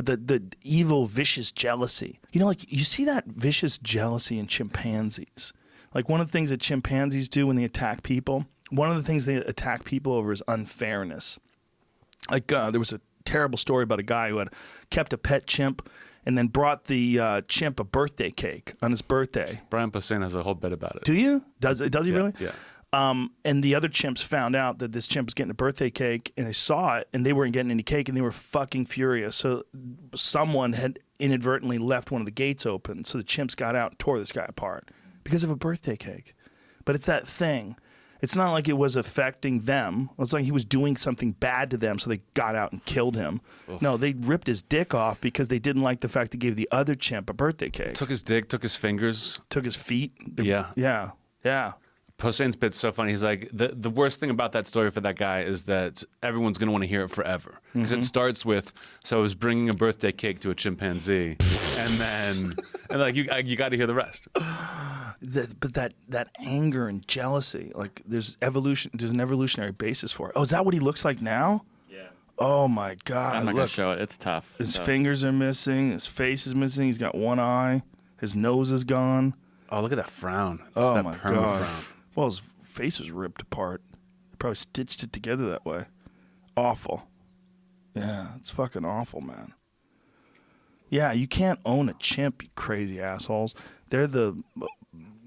but the evil, vicious jealousy. You know, like you see that vicious jealousy in chimpanzees. Like one of the things that chimpanzees do when they attack people, one of the things they attack people over is unfairness. Like there was a terrible story about a guy who had kept a pet chimp and then brought the chimp a birthday cake on his birthday. Brian Posehn has a whole bit about it. Do you? Does he really? Yeah. And the other chimps found out that this chimp was getting a birthday cake, and they saw it, and they weren't getting any cake, and they were fucking furious. So someone had inadvertently left one of the gates open, so the chimps got out and tore this guy apart because of a birthday cake. But it's that thing. It's not like it was affecting them. It's like he was doing something bad to them, so they got out and killed him. Oof. No, they ripped his dick off because they didn't like the fact they gave the other chimp a birthday cake. Took his dick, took his fingers. Took his feet. Yeah. Yeah. Posehn's bit's so funny. He's like, the worst thing about that story for that guy is that everyone's going to want to hear it forever. Because it starts with, so I was bringing a birthday cake to a chimpanzee. and like, you got to hear the rest. But that anger and jealousy, like there's an evolutionary basis for it. Oh, is that what he looks like now? Yeah. Oh my God. I'm not going to show it. It's tough. His fingers are missing. His face is missing. He's got one eye. His nose is gone. Oh, look at that frown. It's oh that my perma God. frown. Well, his face was ripped apart. They probably stitched it together that way. Awful. Yeah, it's fucking awful, man. Yeah, you can't own a chimp, you crazy assholes. They're the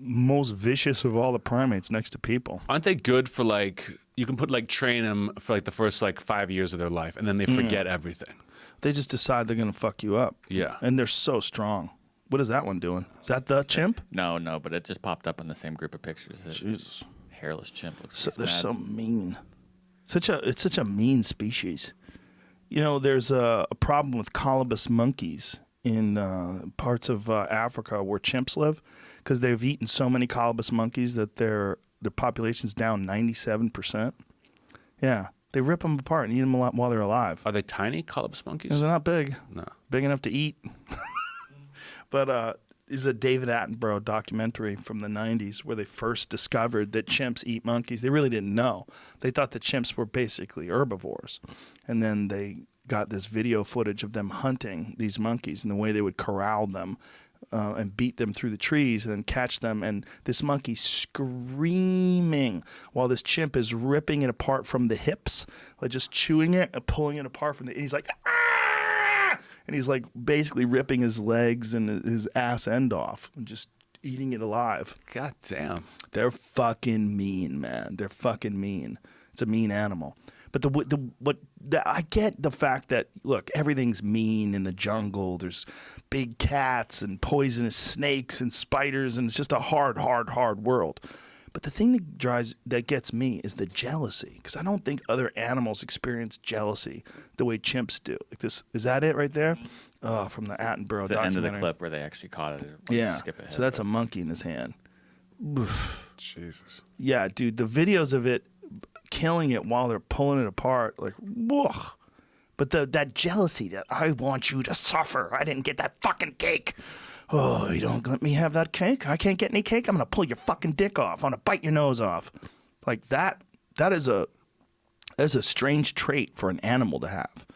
most vicious of all the primates next to people. Aren't they good for like, you can put like train them for like the first like 5 years of their life and then they forget everything. They just decide they're going to fuck you up. Yeah. And they're so strong. What is that one doing? Is that the chimp? No, but it just popped up in the same group of pictures. Jesus. Hairless chimp looks So, like they're mad. so mean. It's such a mean species. You know, there's a problem with colobus monkeys in parts of Africa where chimps live because they've eaten so many colobus monkeys that their population's down 97%. Yeah. They rip them apart and eat them a lot while they're alive. Are they tiny colobus monkeys? No, they're not big. No. Big enough to eat. But this is a David Attenborough documentary from the 90s where they first discovered that chimps eat monkeys. They really didn't know. They thought that chimps were basically herbivores. And then they got this video footage of them hunting these monkeys and the way they would corral them and beat them through the trees and then catch them. And this monkey screaming while this chimp is ripping it apart from the hips, like just chewing it and pulling it apart from the... He's like, ah! And he's like basically ripping his legs and his ass end off and just eating it alive. God damn. They're fucking mean, man. They're fucking mean. It's a mean animal. But I get the fact that, look, everything's mean in the jungle. There's big cats and poisonous snakes and spiders, and it's just a hard world. But the thing that gets me is the jealousy, because I don't think other animals experience jealousy the way chimps do. Like this, is that it right there? Oh, from the Attenborough the documentary. end of the clip where they actually caught it. Yeah. Skip ahead, So that's a monkey in his hand. Oof. Jesus. Yeah, dude, the videos of it killing it while they're pulling it apart, like, whoa. But that jealousy that I want you to suffer. I didn't get that fucking cake. Oh, you don't let me have that cake? I can't get any cake? I'm going to pull your fucking dick off. I'm going to bite your nose off. Like that is a strange trait for an animal to have.